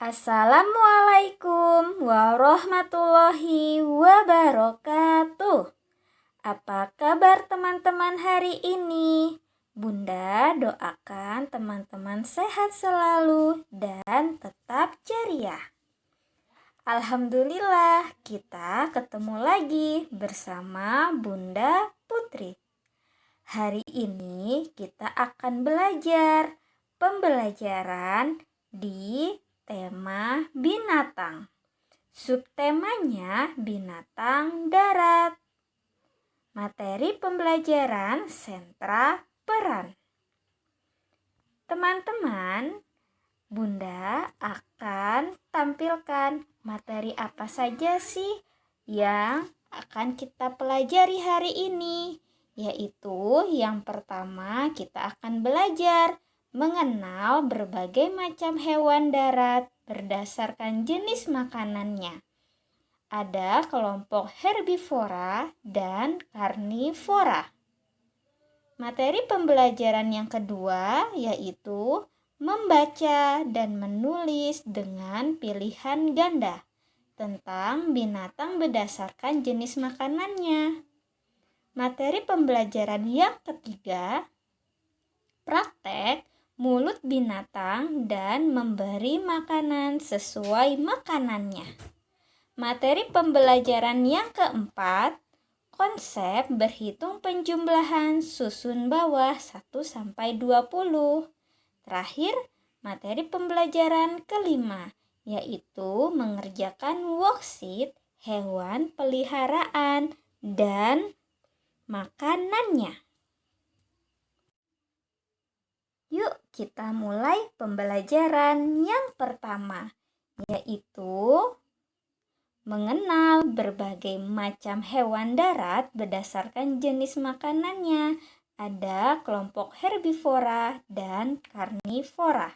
Assalamualaikum warahmatullahi wabarakatuh. Apa kabar teman-teman hari ini? Bunda doakan teman-teman sehat selalu dan tetap ceria. Alhamdulillah, kita ketemu lagi bersama Bunda Putri. Hari ini kita akan belajar pembelajaran di tema binatang. Subtemanya binatang darat. Materi pembelajaran sentra peran. Teman-teman, Bunda akan tampilkan materi apa saja sih yang akan kita pelajari hari ini. Yaitu yang pertama kita akan belajar mengenal berbagai macam hewan darat berdasarkan jenis makanannya. Ada kelompok herbivora dan karnivora. Materi pembelajaran yang kedua yaitu membaca dan menulis dengan pilihan ganda tentang binatang berdasarkan jenis makanannya. Materi pembelajaran yang ketiga, praktek mulut binatang dan memberi makanan sesuai makanannya. Materi pembelajaran yang keempat, konsep berhitung penjumlahan susun bawah 1-20. Terakhir, materi pembelajaran kelima, yaitu mengerjakan worksheet hewan peliharaan dan makanannya. Yuk kita mulai pembelajaran yang pertama, yaitu mengenal berbagai macam hewan darat berdasarkan jenis makanannya. Ada kelompok herbivora dan karnivora.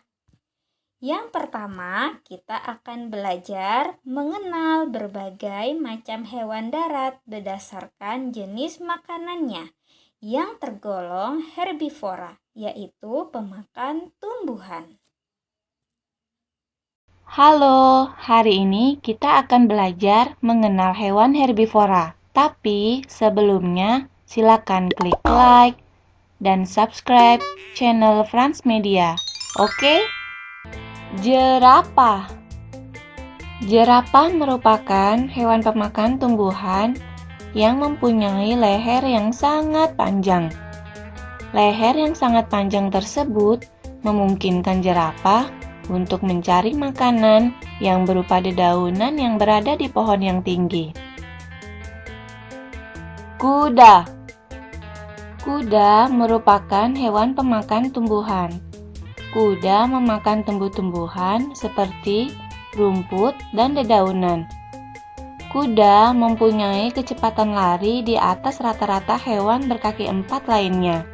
Yang pertama, kita akan belajar mengenal berbagai macam hewan darat berdasarkan jenis makanannya yang tergolong herbivora, yaitu pemakan tumbuhan. Halo, hari ini kita akan belajar mengenal hewan herbivora. Tapi sebelumnya, silakan klik like dan subscribe channel Frans Media. Oke? Jerapah. Jerapah merupakan hewan pemakan tumbuhan yang mempunyai leher yang sangat panjang. Leher yang sangat panjang tersebut memungkinkan jerapah untuk mencari makanan yang berupa dedaunan yang berada di pohon yang tinggi. Kuda. Kuda merupakan hewan pemakan tumbuhan. Kuda memakan tumbuh-tumbuhan seperti rumput dan dedaunan. Kuda mempunyai kecepatan lari di atas rata-rata hewan berkaki empat lainnya.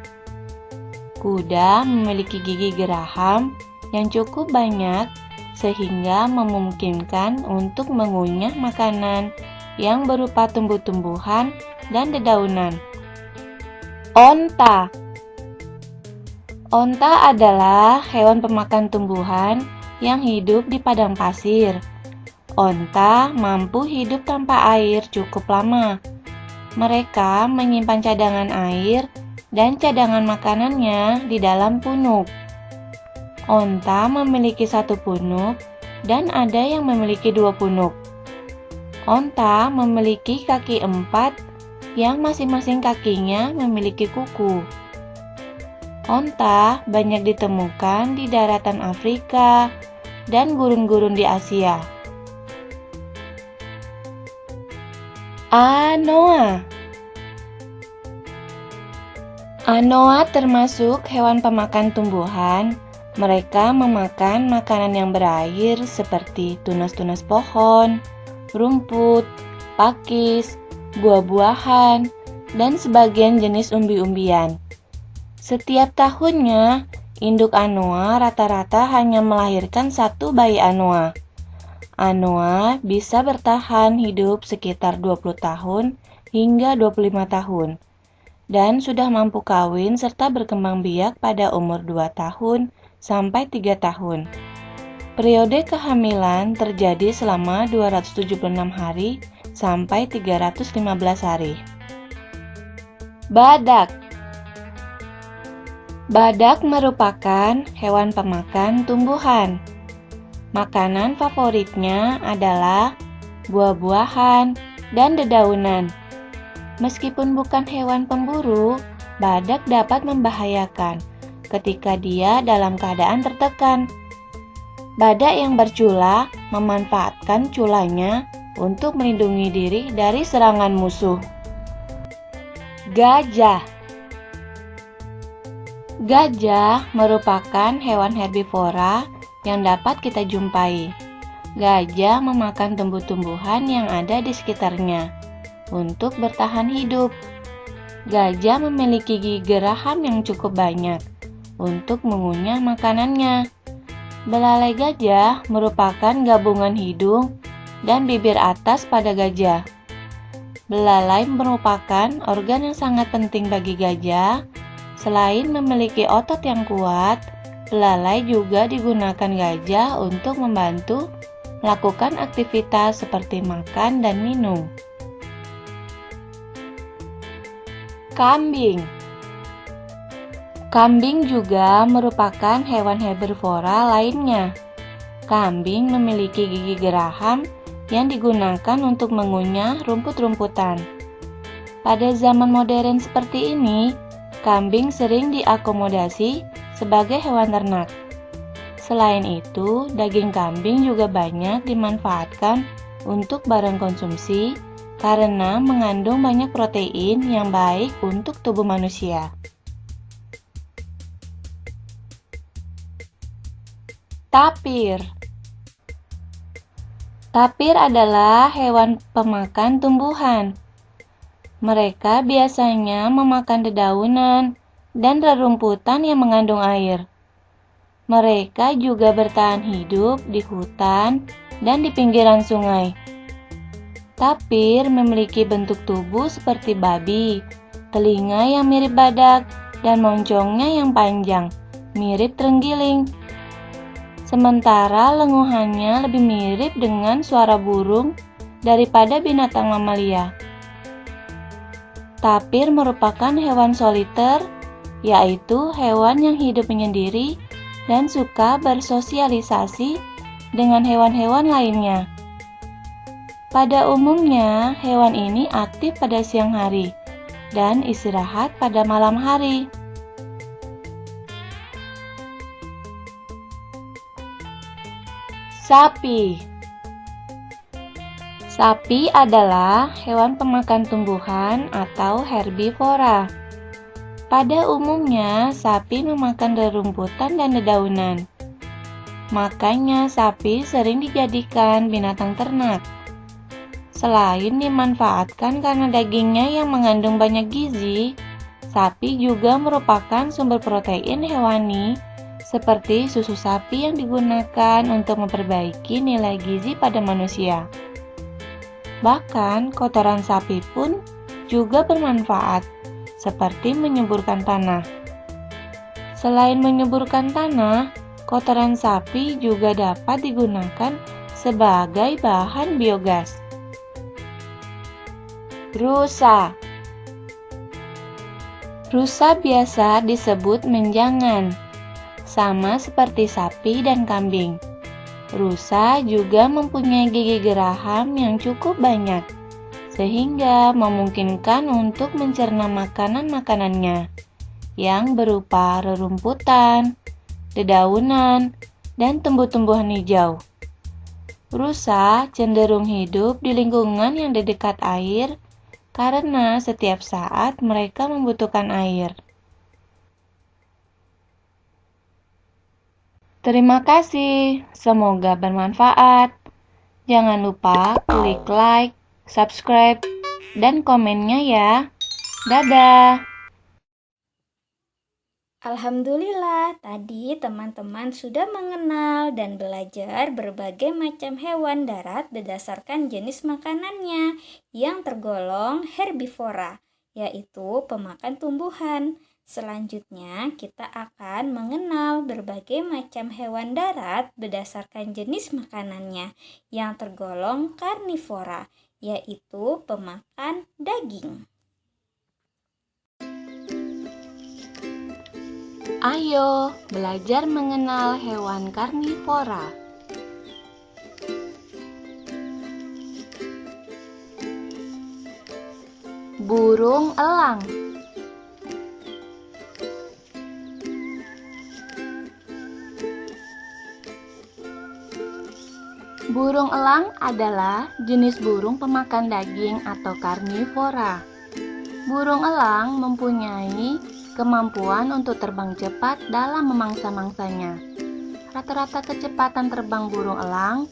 Kuda memiliki gigi geraham yang cukup banyak sehingga memungkinkan untuk mengunyah makanan yang berupa tumbuh-tumbuhan dan dedaunan. Onta. Onta adalah hewan pemakan tumbuhan yang hidup di padang pasir. Onta mampu hidup tanpa air cukup lama. Mereka menyimpan cadangan air dan cadangan makanannya di dalam punuk. Onta memiliki 1 punuk dan ada yang memiliki 2 punuk. Onta memiliki kaki 4 yang masing-masing kakinya memiliki kuku. Onta banyak ditemukan di daratan Afrika dan gurun-gurun di Asia. Anoa. Anoa termasuk hewan pemakan tumbuhan. Mereka memakan makanan yang berair seperti tunas-tunas pohon, rumput, pakis, buah-buahan, dan sebagian jenis umbi-umbian. Setiap tahunnya, induk anoa rata-rata hanya melahirkan satu bayi anoa. Anoa bisa bertahan hidup sekitar 20 tahun hingga 25 tahun dan sudah mampu kawin serta berkembang biak pada umur 2 tahun sampai 3 tahun. Periode kehamilan terjadi selama 276 hari sampai 315 hari. Badak. Badak merupakan hewan pemakan tumbuhan. Makanan favoritnya adalah buah-buahan dan dedaunan. Meskipun bukan hewan pemburu, badak dapat membahayakan ketika dia dalam keadaan tertekan. Badak yang bercula memanfaatkan culanya untuk melindungi diri dari serangan musuh. Gajah. Gajah merupakan hewan herbivora yang dapat kita jumpai. Gajah memakan tumbuh-tumbuhan yang ada di sekitarnya untuk bertahan hidup. Gajah memiliki gigi geraham yang cukup banyak untuk mengunyah makanannya. Belalai gajah merupakan gabungan hidung dan bibir atas pada gajah. Belalai merupakan organ yang sangat penting bagi gajah. Selain memiliki otot yang kuat, belalai juga digunakan gajah untuk membantu melakukan aktivitas seperti makan dan minum. Kambing. Kambing juga merupakan hewan herbivora lainnya. Kambing memiliki gigi geraham yang digunakan untuk mengunyah rumput-rumputan. Pada zaman modern seperti ini, kambing sering diakomodasi sebagai hewan ternak. Selain itu, daging kambing juga banyak dimanfaatkan untuk barang konsumsi karena mengandung banyak protein yang baik untuk tubuh manusia. Tapir. Tapir adalah hewan pemakan tumbuhan. Mereka biasanya memakan dedaunan dan rerumputan yang mengandung air. Mereka juga bertahan hidup di hutan dan di pinggiran sungai. Tapir memiliki bentuk tubuh seperti babi, telinga yang mirip badak, dan moncongnya yang panjang, mirip terenggiling. Sementara lenguhannya lebih mirip dengan suara burung daripada binatang mamalia. Tapir merupakan hewan soliter, yaitu hewan yang hidup menyendiri dan suka bersosialisasi dengan hewan-hewan lainnya. Pada umumnya, hewan ini aktif pada siang hari dan istirahat pada malam hari. Sapi. Sapi adalah hewan pemakan tumbuhan atau herbivora. Pada umumnya, sapi memakan rerumputan dan dedaunan. Makanya sapi sering dijadikan binatang ternak. Selain dimanfaatkan karena dagingnya yang mengandung banyak gizi, sapi juga merupakan sumber protein hewani seperti susu sapi yang digunakan untuk memperbaiki nilai gizi pada manusia. Bahkan kotoran sapi pun juga bermanfaat, seperti menyuburkan tanah. Selain menyuburkan tanah, kotoran sapi juga dapat digunakan sebagai bahan biogas. Rusa. Rusa biasa disebut menjangan, sama seperti sapi dan kambing. Rusa juga mempunyai gigi geraham yang cukup banyak, sehingga memungkinkan untuk mencerna makanan-makanannya yang berupa rerumputan, dedaunan, dan tumbuh-tumbuhan hijau. Rusa cenderung hidup di lingkungan yang di dekat air karena setiap saat mereka membutuhkan air. Terima kasih, semoga bermanfaat. Jangan lupa klik like, subscribe, dan komennya ya. Dadah! Alhamdulillah, tadi teman-teman sudah mengenal dan belajar berbagai macam hewan darat berdasarkan jenis makanannya yang tergolong herbivora, yaitu pemakan tumbuhan. Selanjutnya, kita akan mengenal berbagai macam hewan darat berdasarkan jenis makanannya yang tergolong karnivora, yaitu pemakan daging. Ayo belajar mengenal hewan karnivora. Burung elang. Burung elang adalah jenis burung pemakan daging atau karnivora. Burung elang mempunyai kemampuan untuk terbang cepat dalam memangsa-mangsanya. Rata-rata kecepatan terbang burung elang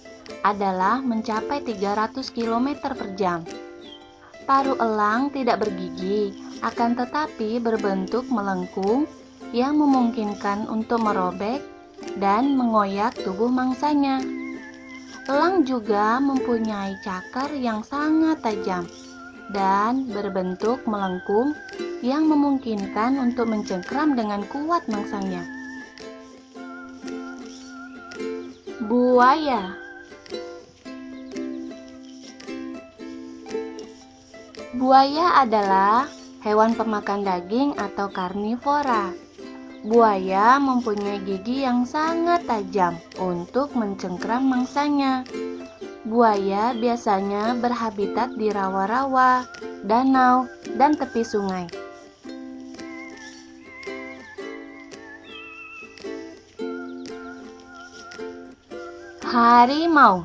adalah mencapai 300 km per jam. Paruh elang tidak bergigi, akan tetapi berbentuk melengkung yang memungkinkan untuk merobek dan mengoyak tubuh mangsanya. Elang juga mempunyai cakar yang sangat tajam dan berbentuk melengkung yang memungkinkan untuk mencengkram dengan kuat mangsanya. Buaya. Buaya adalah hewan pemakan daging atau karnivora. Buaya mempunyai gigi yang sangat tajam untuk mencengkram mangsanya. Buaya biasanya berhabitat di rawa-rawa, danau, dan tepi sungai. Harimau.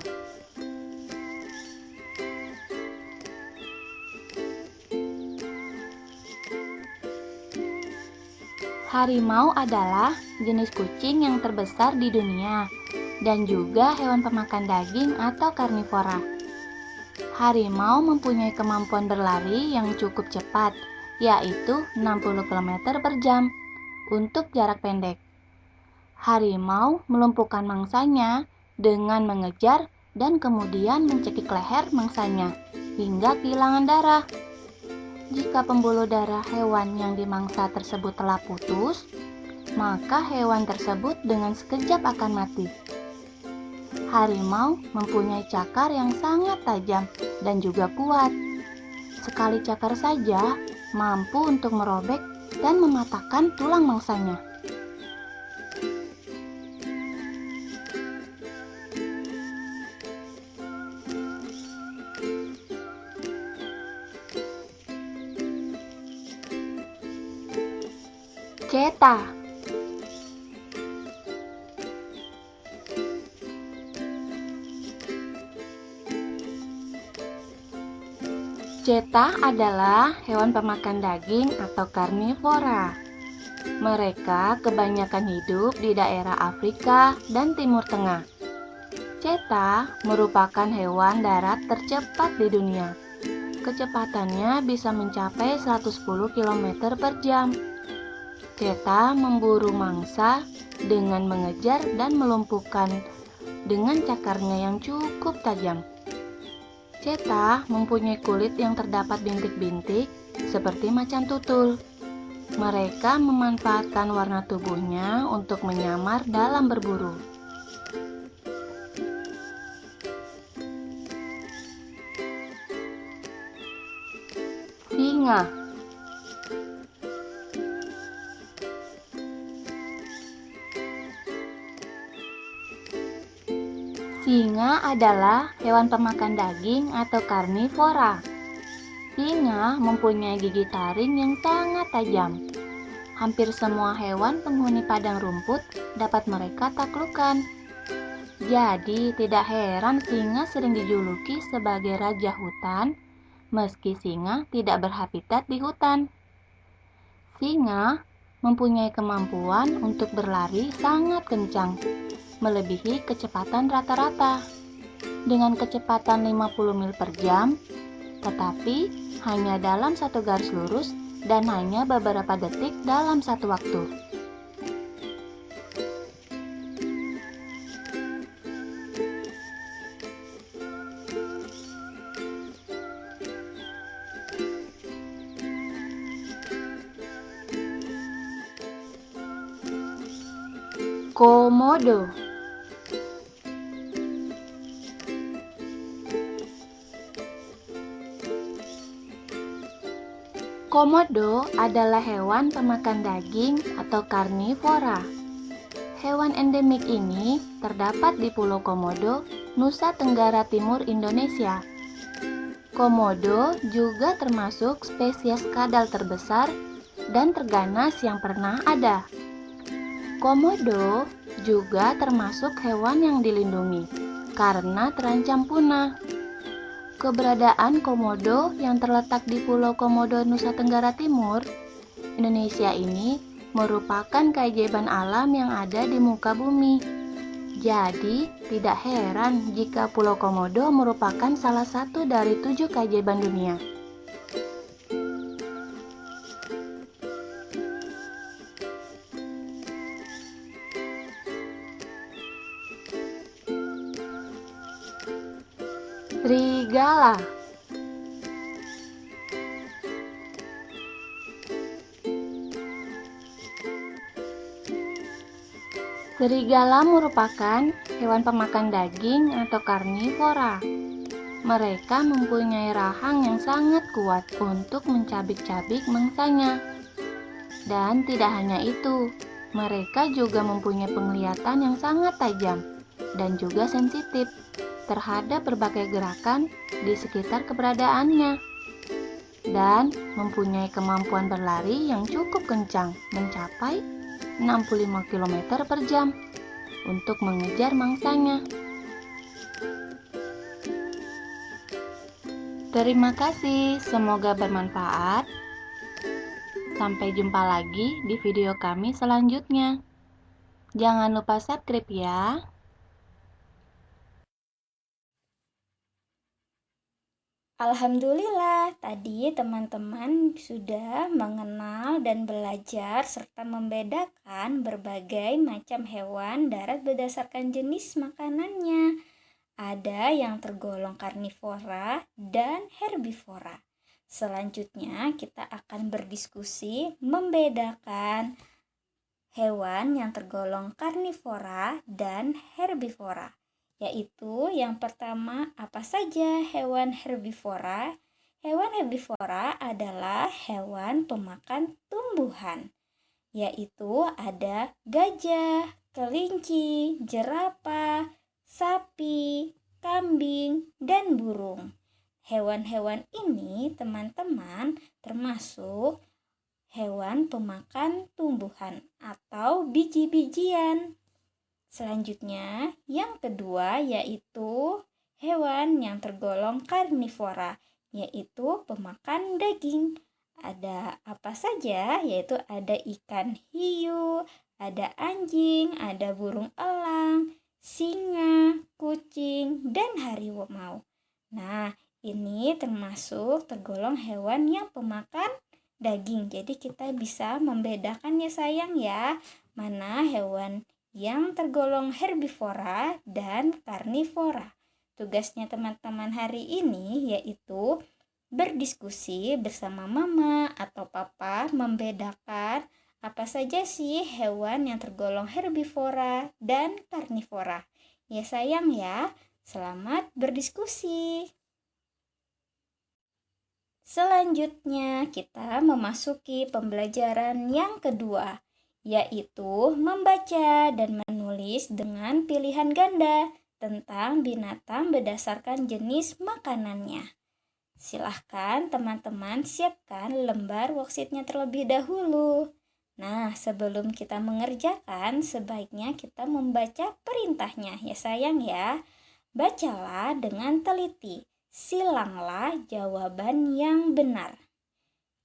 Harimau adalah jenis kucing yang terbesar di dunia dan juga hewan pemakan daging atau karnivora. Harimau mempunyai kemampuan berlari yang cukup cepat, yaitu 60 km per jam untuk jarak pendek. Harimau melumpuhkan mangsanya dengan mengejar dan kemudian mencekik leher mangsanya hingga kehilangan darah. Jika pembuluh darah hewan yang dimangsa tersebut telah putus, maka hewan tersebut dengan sekejap akan mati. Harimau mempunyai cakar yang sangat tajam dan juga kuat. Sekali cakar saja mampu untuk merobek dan mematahkan tulang mangsanya. Cheetah. Cheetah adalah hewan pemakan daging atau karnivora. Mereka kebanyakan hidup di daerah Afrika dan Timur Tengah. Cheetah merupakan hewan darat tercepat di dunia. Kecepatannya bisa mencapai 110 km per jam. Cheetah memburu mangsa dengan mengejar dan melumpuhkan dengan cakarnya yang cukup tajam. Cheetah mempunyai kulit yang terdapat bintik-bintik seperti macan tutul. Mereka memanfaatkan warna tubuhnya untuk menyamar dalam berburu. Singa. Singa adalah hewan pemakan daging atau karnivora. Singa mempunyai gigi taring yang sangat tajam. Hampir semua hewan penghuni padang rumput dapat mereka taklukkan. Jadi tidak heran singa sering dijuluki sebagai raja hutan, meski singa tidak berhabitat di hutan. Singa mempunyai kemampuan untuk berlari sangat kencang, melebihi kecepatan rata-rata dengan kecepatan 50 mil per jam, tetapi hanya dalam satu garis lurus dan hanya beberapa detik dalam satu waktu. Komodo. Komodo adalah hewan pemakan daging atau karnivora. Hewan endemik ini terdapat di Pulau Komodo, Nusa Tenggara Timur, Indonesia. Komodo juga termasuk spesies kadal terbesar dan terganas yang pernah ada. Komodo juga termasuk hewan yang dilindungi karena terancam punah. Keberadaan komodo yang terletak di Pulau Komodo, Nusa Tenggara Timur, Indonesia ini merupakan keajaiban alam yang ada di muka bumi. Jadi, tidak heran jika Pulau Komodo merupakan salah satu dari 7 keajaiban dunia. Serigala. Serigala merupakan hewan pemakan daging atau karnivora. Mereka mempunyai rahang yang sangat kuat untuk mencabik-cabik mangsanya. Dan tidak hanya itu, mereka juga mempunyai penglihatan yang sangat tajam dan juga sensitif terhadap berbagai gerakan di sekitar keberadaannya, dan mempunyai kemampuan berlari yang cukup kencang, mencapai 65 km per jam untuk mengejar mangsanya. Terima kasih, semoga bermanfaat. Sampai jumpa lagi di video kami selanjutnya. Jangan lupa subscribe ya. Alhamdulillah, tadi teman-teman sudah mengenal dan belajar serta membedakan berbagai macam hewan darat berdasarkan jenis makanannya. Ada yang tergolong karnivora dan herbivora. Selanjutnya kita akan berdiskusi membedakan hewan yang tergolong karnivora dan herbivora. Yaitu yang pertama, apa saja hewan herbivora? Hewan herbivora adalah hewan pemakan tumbuhan, yaitu ada gajah, kelinci, jerapah, sapi, kambing, dan burung. Hewan-hewan ini, teman-teman, termasuk hewan pemakan tumbuhan atau biji-bijian. Selanjutnya, yang kedua yaitu hewan yang tergolong karnivora, yaitu pemakan daging. Ada apa saja? Yaitu ada ikan hiu, ada anjing, ada burung elang, singa, kucing, dan harimau. Nah, ini termasuk tergolong hewan yang pemakan daging. Jadi kita bisa membedakan ya sayang ya, mana hewan yang tergolong herbivora dan karnivora. Tugasnya teman-teman hari ini yaitu berdiskusi bersama mama atau papa membedakan apa saja sih hewan yang tergolong herbivora dan karnivora. Ya sayang ya, selamat berdiskusi. Selanjutnya kita memasuki pembelajaran yang kedua, yaitu membaca dan menulis dengan pilihan ganda tentang binatang berdasarkan jenis makanannya. Silahkan teman-teman siapkan lembar worksheetnya terlebih dahulu. Nah, sebelum kita mengerjakan, sebaiknya kita membaca perintahnya ya sayang ya. Bacalah dengan teliti, silanglah jawaban yang benar.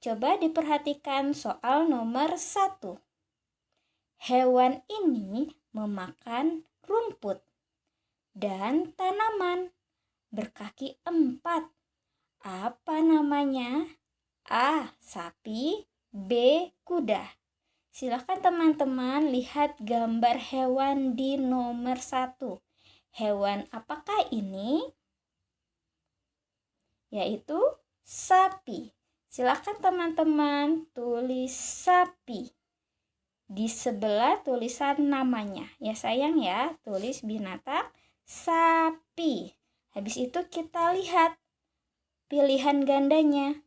Coba diperhatikan soal nomor 1. Hewan ini memakan rumput dan tanaman berkaki 4. Apa namanya? A. Sapi. B. Kuda. Silakan teman-teman lihat gambar hewan di nomor 1. Hewan apakah ini? Yaitu sapi. Silakan teman-teman tulis sapi. Di sebelah tulisan namanya. Ya sayang ya, tulis binatang sapi. Habis itu kita lihat pilihan gandanya.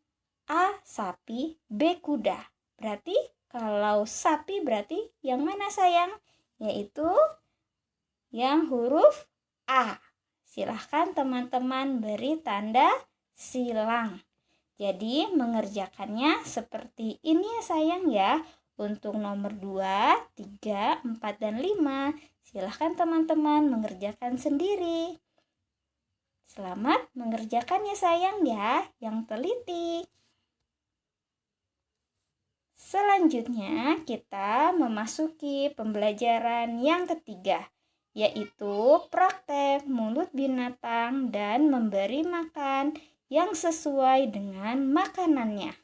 A. Sapi. B. Kuda. Berarti kalau sapi berarti yang mana sayang? Yaitu yang huruf A. Silahkan teman-teman beri tanda silang. Jadi mengerjakannya seperti ini ya sayang ya. Untuk nomor 2, 3, 4, dan 5. Silahkan teman-teman mengerjakan sendiri. Selamat mengerjakan ya sayang ya, yang teliti. Selanjutnya kita memasuki pembelajaran yang ketiga, yaitu praktek mulut binatang dan memberi makan yang sesuai dengan makanannya.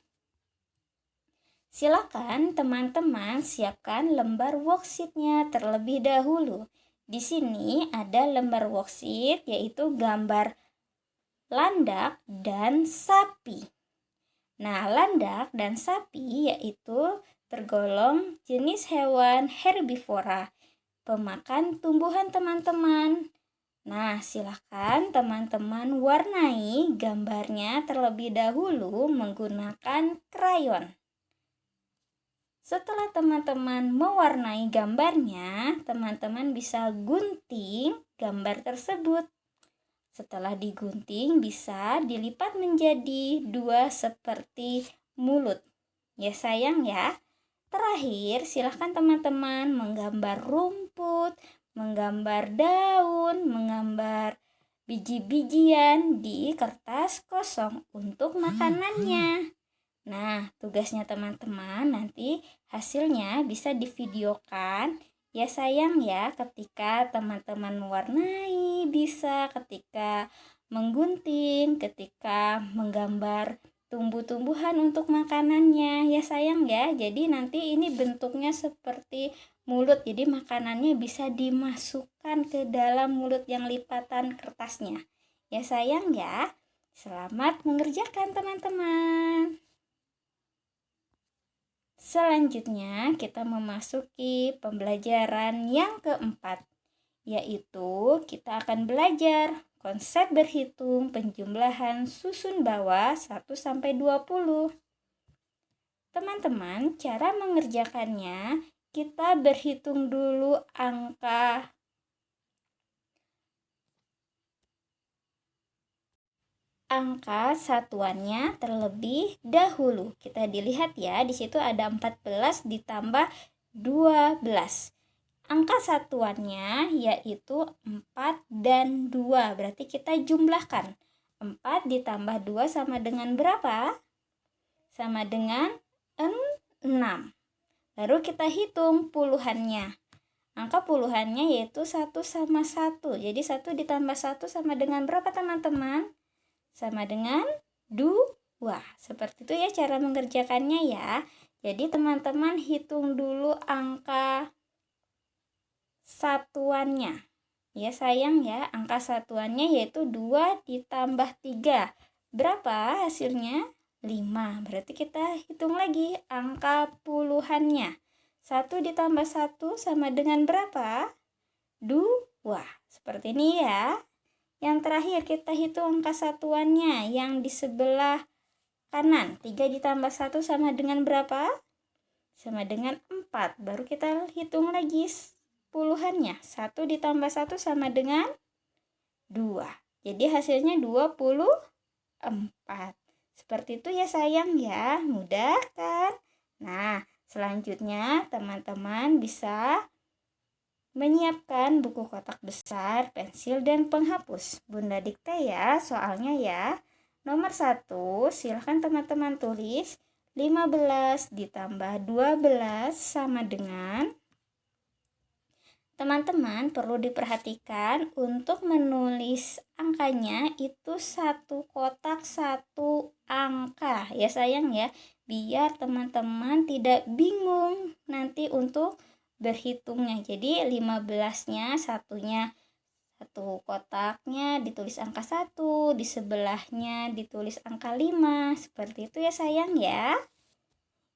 Silakan teman-teman siapkan lembar worksheet-nya terlebih dahulu. Di sini ada lembar worksheet yaitu gambar landak dan sapi. Nah, landak dan sapi yaitu tergolong jenis hewan herbivora, pemakan tumbuhan teman-teman. Nah, silakan teman-teman warnai gambarnya terlebih dahulu menggunakan krayon. Setelah teman-teman mewarnai gambarnya, teman-teman bisa gunting gambar tersebut. Setelah digunting, bisa dilipat menjadi 2 seperti mulut. Ya sayang ya. Terakhir, silahkan teman-teman menggambar rumput, menggambar daun, menggambar biji-bijian di kertas kosong untuk makanannya. Nah, tugasnya teman-teman nanti hasilnya bisa divideokan ya sayang ya, ketika teman-teman mewarnai, bisa ketika menggunting, ketika menggambar tumbuh-tumbuhan untuk makanannya ya sayang ya. Jadi nanti ini bentuknya seperti mulut, jadi makanannya bisa dimasukkan ke dalam mulut yang lipatan kertasnya ya sayang ya. Selamat mengerjakan teman-teman. Selanjutnya kita memasuki pembelajaran yang keempat, yaitu kita akan belajar konsep berhitung penjumlahan susun bawah 1-20. Teman-teman, cara mengerjakannya kita berhitung dulu angka satuannya terlebih dahulu. Kita dilihat ya, di situ ada 14 ditambah 12. Angka satuannya yaitu 4 dan 2. Berarti kita jumlahkan. 4 ditambah 2 sama dengan berapa? Sama dengan 6. Lalu kita hitung puluhannya. Angka puluhannya yaitu 1 sama 1. Jadi 1 ditambah 1 sama dengan berapa teman-teman? Sama dengan 2. Seperti itu ya cara mengerjakannya ya. Jadi teman-teman hitung dulu angka satuannya. Ya sayang ya, angka satuannya yaitu 2 ditambah 3. Berapa hasilnya? 5. Berarti kita hitung lagi angka puluhannya. 1 ditambah 1 sama dengan berapa? 2. Seperti ini ya. Yang terakhir kita hitung angka satuannya yang di sebelah kanan. 3 ditambah 1 sama dengan berapa? Sama dengan 4. Baru kita hitung lagi puluhannya. 1 ditambah 1 sama dengan 2. Jadi hasilnya 24. Seperti itu ya sayang ya. Mudah kan? Nah, selanjutnya teman-teman bisa menyiapkan buku kotak besar, pensil, dan penghapus. Bunda dikte ya soalnya ya. Nomor 1, silahkan teman-teman tulis 15 ditambah 12 sama dengan, teman-teman perlu diperhatikan untuk menulis angkanya itu satu kotak satu angka ya sayang ya, biar teman-teman tidak bingung nanti untuk berhitungnya. Jadi 15-nya satunya satu kotaknya ditulis angka 1, di sebelahnya ditulis angka 5. Seperti itu ya sayang ya.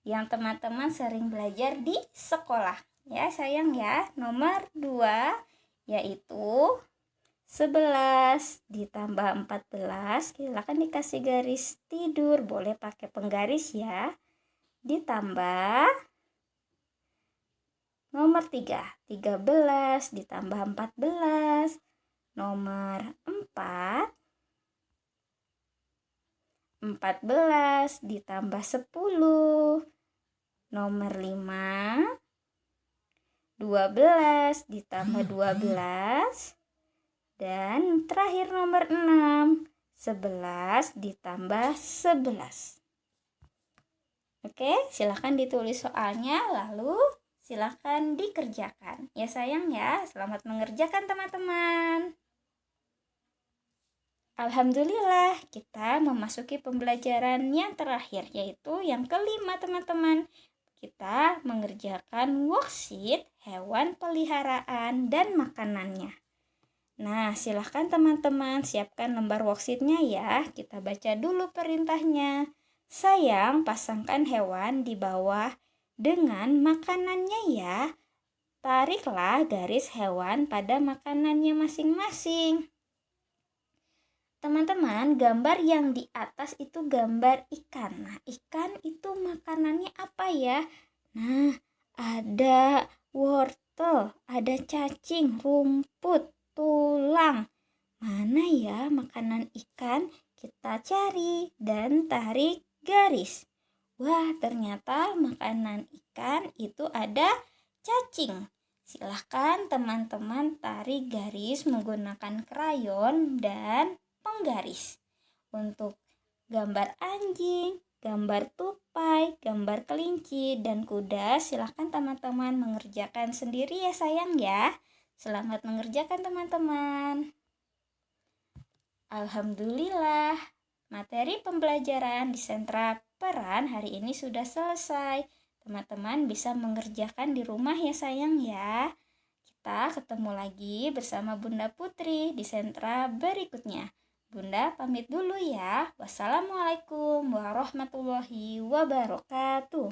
Yang teman-teman sering belajar di sekolah. Ya sayang ya. Nomor 2 yaitu 11 ditambah 14. Silakan dikasih garis tidur, boleh pakai penggaris ya. Ditambah nomor 3, 13 ditambah 14. Nomor 4, 14 ditambah 10. Nomor 5, 12 ditambah 12. Dan terakhir nomor 6, 11 ditambah 11. Oke, silahkan ditulis soalnya lalu silahkan dikerjakan. Ya sayang ya, selamat mengerjakan teman-teman. Alhamdulillah, kita memasuki pembelajaran yang terakhir, yaitu yang kelima teman-teman. Kita mengerjakan worksheet hewan peliharaan dan makanannya. Nah, silahkan teman-teman siapkan lembar worksheetnya ya. Kita baca dulu perintahnya. Sayang, pasangkan hewan di bawah dengan makanannya ya. Tariklah garis hewan pada makanannya masing-masing. Teman-teman, gambar yang di atas itu gambar ikan. Nah, ikan itu makanannya apa ya? Nah, ada wortel, ada cacing, rumput, tulang. Mana ya makanan ikan? Kita cari dan tarik garis. Wah, ternyata makanan ikan itu ada cacing. Silahkan teman-teman tarik garis menggunakan krayon dan penggaris. Untuk gambar anjing, gambar tupai, gambar kelinci, dan kuda, silahkan teman-teman mengerjakan sendiri ya sayang ya. Selamat mengerjakan teman-teman. Alhamdulillah, materi pembelajaran di sentra peran hari ini sudah selesai. Teman-teman bisa mengerjakan di rumah ya sayang ya. Kita ketemu lagi bersama Bunda Putri di sentra berikutnya. Bunda pamit dulu ya. Wassalamualaikum warahmatullahi wabarakatuh.